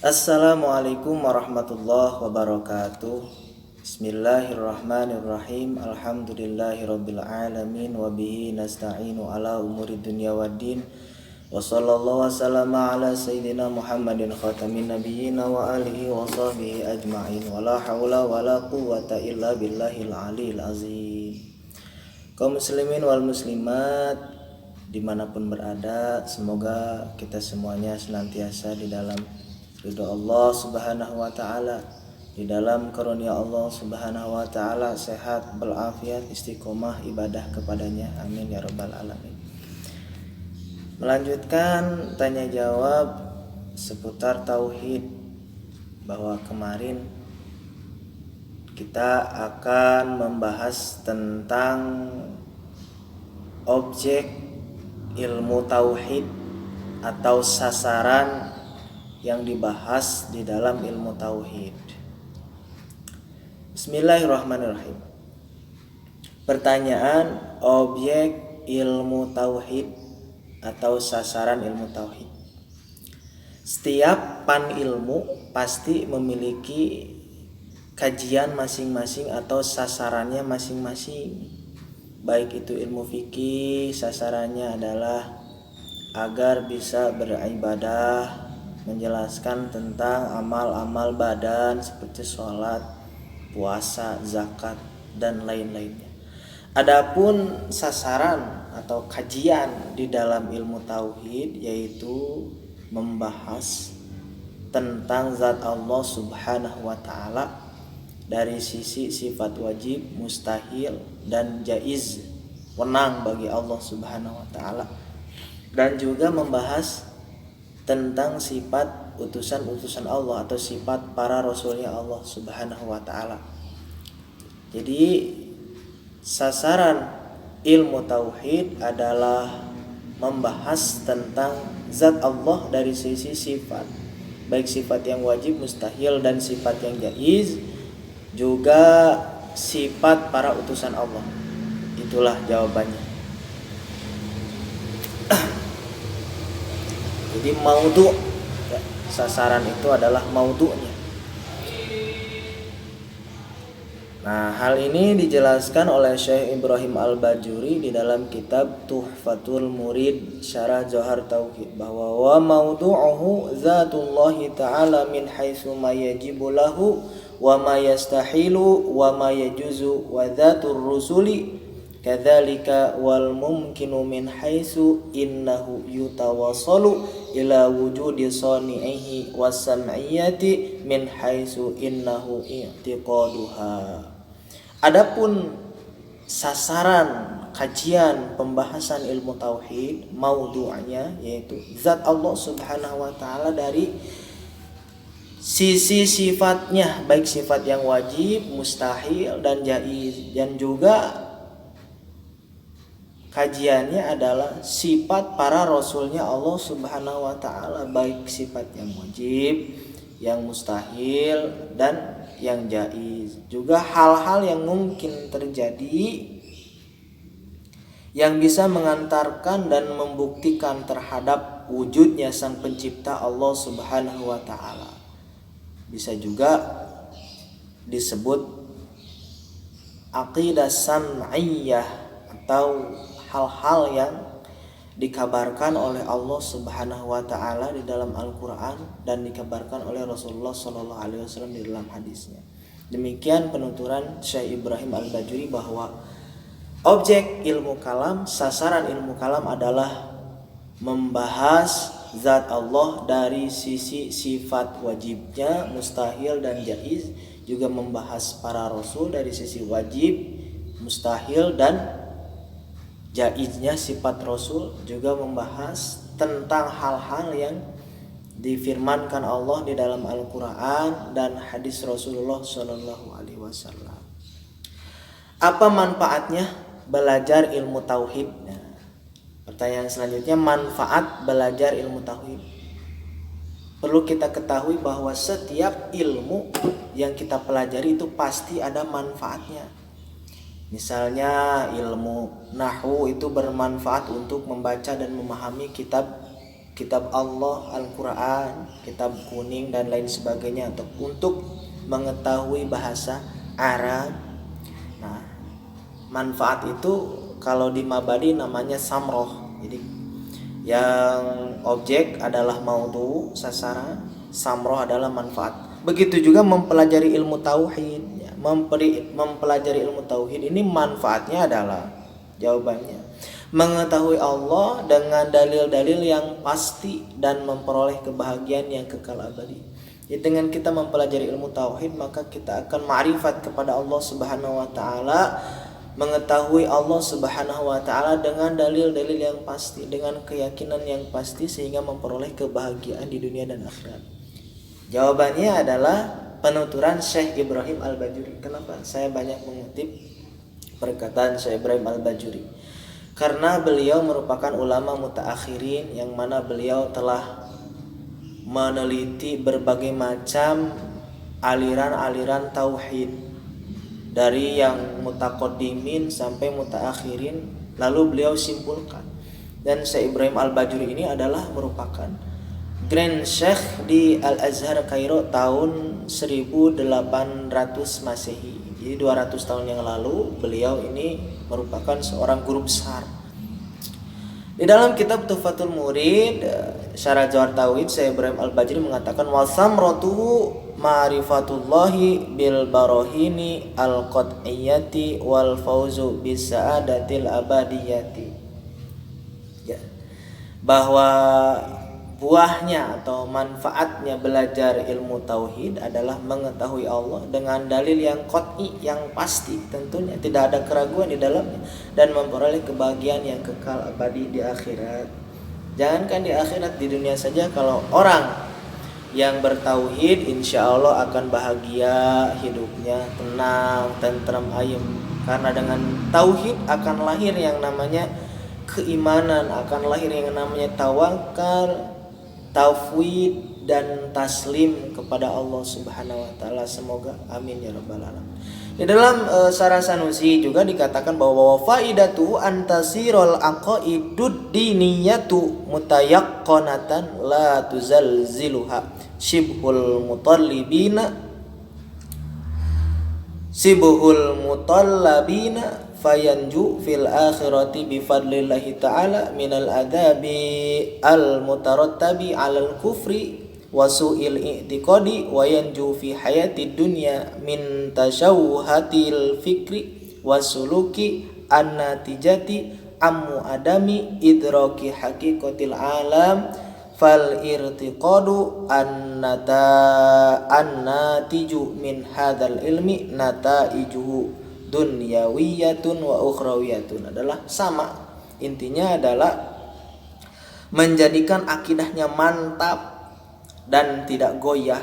Assalamualaikum warahmatullahi wabarakatuh. Bismillahirrahmanirrahim. Alhamdulillahirabbil alamin wa bihi nasta'inu ala umuri dunya waddin. Wa sallallahu wasallama ala sayyidina Muhammadin khatamin nabiyyin wa alihi wa sahbihi ajma'in. Wa la haula wa la quwwata illa billahil aliyil azim. Kaum muslimin wal muslimat dimanapun berada, semoga kita semuanya senantiasa di dalam ridho Allah Subhanahu wa taala, di dalam karunia Allah Subhanahu wa taala, sehat, balafiat, istiqomah ibadah kepadanya. Amin ya rabbal alamin. Melanjutkan tanya jawab seputar tauhid, bahwa kemarin kita akan membahas tentang objek ilmu tauhid atau sasaran yang dibahas di dalam ilmu tauhid. Bismillahirrahmanirrahim. Pertanyaan, objek ilmu tauhid atau sasaran ilmu tauhid. Setiap pan ilmu pasti memiliki kajian masing-masing atau sasarannya masing-masing. Baik itu ilmu fikih, sasarannya adalah agar bisa beribadah, menjelaskan tentang amal-amal badan seperti sholat, puasa, zakat, dan lain-lainnya. Adapun sasaran atau kajian di dalam ilmu tauhid yaitu membahas tentang zat Allah Subhanahu wa taala dari sisi sifat wajib, mustahil, dan jaiz, wenang bagi Allah Subhanahu wa taala, dan juga membahas tentang sifat utusan-utusan Allah atau sifat para rasulnya Allah Subhanahu wa taala. Jadi sasaran ilmu tauhid adalah membahas tentang zat Allah dari sisi sifat, baik sifat yang wajib, mustahil, dan sifat yang jaiz, juga sifat para utusan Allah. Itulah jawabannya. Jadi maudhu, sasaran itu adalah maudhu'nya. Nah, hal ini dijelaskan oleh Syekh Ibrahim Al-Bajuri di dalam kitab Tuhfatul Murid Syarah Johar Tauhid, bahwa wa maudhu'uhu zatullahi ta'ala min haitsu ma yajibu lahu wa ma yastahilu wa ma yajuzu wa dzatur rusuli kadzalika wal mumkinu min haitsu innahu yutawassalu ila wujudi sani'ihi was sam'iyyati min haitsu innahu i'tiqaduha. Adapun sasaran kajian pembahasan ilmu tauhid, maudhu'nya yaitu zat Allah Subhanahu wa taala dari sisi sifatnya, baik sifat yang wajib, mustahil, dan jaiz, dan juga kajiannya adalah sifat para rasulnya Allah Subhanahu wa taala, baik sifat yang wajib, yang mustahil, dan yang jaiz, juga hal-hal yang mungkin terjadi yang bisa mengantarkan dan membuktikan terhadap wujudnya sang pencipta Allah Subhanahu wa taala. Bisa juga disebut aqidah sam'iyah atau hal-hal yang dikabarkan oleh Allah Subhanahu wa taala di dalam Al-Qur'an dan dikabarkan oleh Rasulullah sallallahu alaihi wasallam di dalam hadisnya. Demikian penuturan Syekh Ibrahim Al-Bajuri bahwa objek ilmu kalam, sasaran ilmu kalam adalah membahas zat Allah dari sisi sifat wajibnya, mustahil, dan jaiz, juga membahas para rasul dari sisi wajib, mustahil, dan jaiznya sifat rasul, juga membahas tentang hal-hal yang difirmankan Allah di dalam Al-Qur'an dan hadis Rasulullah sallallahu alaihi wasallam. Apa manfaatnya belajar ilmu tauhid? Nah, pertanyaan selanjutnya, manfaat belajar ilmu tauhid. Perlu kita ketahui bahwa setiap ilmu yang kita pelajari itu pasti ada manfaatnya. Misalnya ilmu nahwu itu bermanfaat untuk membaca dan memahami kitab kitab Allah, Al-Quran, kitab kuning dan lain sebagainya untuk mengetahui bahasa Arab. Nah, manfaat itu kalau di Mabadi namanya samroh. Jadi yang objek adalah maudhu, sasaran, samroh adalah manfaat. Begitu juga mempelajari ilmu tauhid. Mempelajari ilmu tauhid ini manfaatnya adalah, jawabannya, mengetahui Allah dengan dalil-dalil yang pasti dan memperoleh kebahagiaan yang kekal abadi. Jadi dengan kita mempelajari ilmu tauhid, maka kita akan ma'rifat kepada Allah Subhanahu wa taala, mengetahui Allah Subhanahu wa taala dengan dalil-dalil yang pasti, dengan keyakinan yang pasti, sehingga memperoleh kebahagiaan di dunia dan akhirat. Jawabannya adalah penuturan Syekh Ibrahim Al-Bajuri. Kenapa saya banyak mengutip perkataan Syekh Ibrahim Al-Bajuri? Karena beliau merupakan ulama mutaakhirin yang mana beliau telah meneliti berbagai macam aliran-aliran tauhid, dari yang mutaqaddimin sampai mutaakhirin, lalu beliau simpulkan. Dan Syekh Ibrahim Al-Bajuri ini adalah merupakan Grand Sheikh di Al-Azhar Kairo tahun 1800 Masehi. Jadi 200 tahun yang lalu beliau ini merupakan seorang guru besar. Di dalam kitab Tuhfatul Murid Syarah Jawhar Tauhid, Syekh Ibrahim Al-Bajuri mengatakan wa samratu ma'rifatullahi bil barahini al-qat'iyyati wal fauzu bis sa'adatil abadiyati. Ya. Bahwa buahnya atau manfaatnya belajar ilmu tauhid adalah mengetahui Allah dengan dalil yang qat'i, yang pasti, tentunya tidak ada keraguan di dalamnya, dan memperoleh kebahagiaan yang kekal abadi di akhirat. Jangankan di akhirat, di dunia saja kalau orang yang bertauhid insya Allah akan bahagia hidupnya, tenang, tentram, ayem. Karena dengan tauhid akan lahir yang namanya keimanan, akan lahir yang namanya tawakal, tauhid dan taslim kepada Allah Subhanahu wa taala. Semoga amin ya rabbal alamin. Di dalam Syarah Sanusi juga dikatakan bahwa faidatu antasirul aqaidud diniyatu mutayaqqanatan la tuzalziluha shibhul mutallabina fayanju fil akhirati bifadlillahi ta'ala minal adabi al mutarattabi alal kufri wa su'il i'tiqadi wa yanju fi hayati dunya min tashawuhatil fikri wa suluki an-natijati ammu adami idraki haqiqatil alam fal irtiqadu an-natiju min hadzal ilmi nataijuhu dunyawiyatun wa ukhrawiyatun, adalah sama. Intinya adalah menjadikan akidahnya mantap dan tidak goyah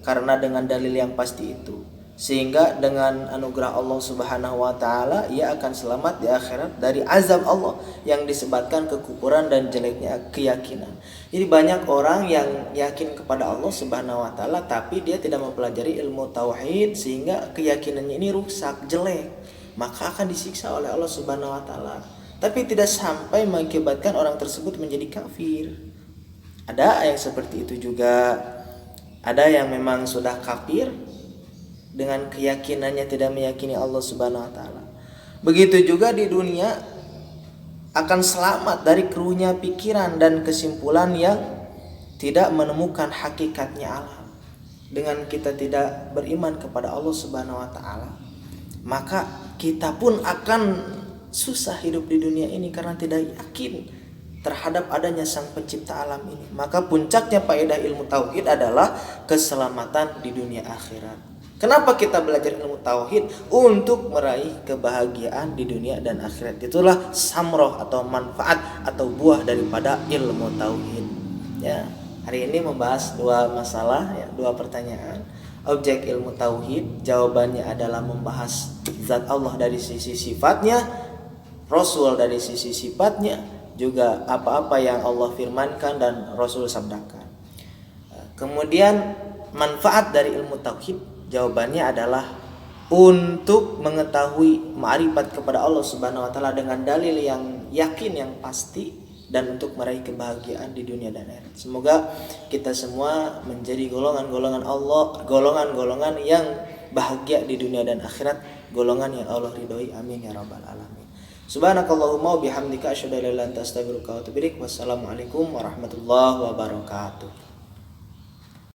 karena dengan dalil yang pasti itu, sehingga dengan anugerah Allah Subhanahu wa taala ia akan selamat di akhirat dari azab Allah yang disebabkan kekufuran dan jeleknya keyakinan. Jadi banyak orang yang yakin kepada Allah Subhanahu wa taala tapi dia tidak mempelajari ilmu tauhid, sehingga keyakinannya ini rusak, jelek, maka akan disiksa oleh Allah Subhanahu wa taala. Tapi tidak sampai mengakibatkan orang tersebut menjadi kafir. Ada yang seperti itu juga. Ada yang memang sudah kafir dengan keyakinannya tidak meyakini Allah Subhanahu wa taala. Begitu juga di dunia akan selamat dari keruhnya pikiran dan kesimpulan yang tidak menemukan hakikatnya alam. Dengan kita tidak beriman kepada Allah Subhanahu wa taala, maka kita pun akan susah hidup di dunia ini karena tidak yakin terhadap adanya Sang Pencipta alam ini. Maka puncaknya faedah ilmu tauhid adalah keselamatan di dunia akhirat. Kenapa kita belajar ilmu tauhid? Untuk meraih kebahagiaan di dunia dan akhirat. Itulah samroh atau manfaat atau buah daripada ilmu tauhid. Ya, hari ini membahas dua masalah, ya, dua pertanyaan. Objek ilmu tauhid, jawabannya adalah membahas zat Allah dari sisi sifatnya, Rasul dari sisi sifatnya, juga apa-apa yang Allah firmankan dan Rasul sabdakan. Kemudian manfaat dari ilmu tauhid, jawabannya adalah untuk mengetahui ma'rifat kepada Allah Subhanahu wa taala dengan dalil yang yakin, yang pasti, dan untuk meraih kebahagiaan di dunia dan akhirat. Semoga kita semua menjadi golongan-golongan Allah, golongan-golongan yang bahagia di dunia dan akhirat, golongan yang Allah ridhoi. Amin ya rabbal alamin. Subhanakallahumma wa bihamdika asyhadu an la ilaha illa anta astaghfiruka wa atubu ilaik. Wassalamualaikum warahmatullahi wabarakatuh.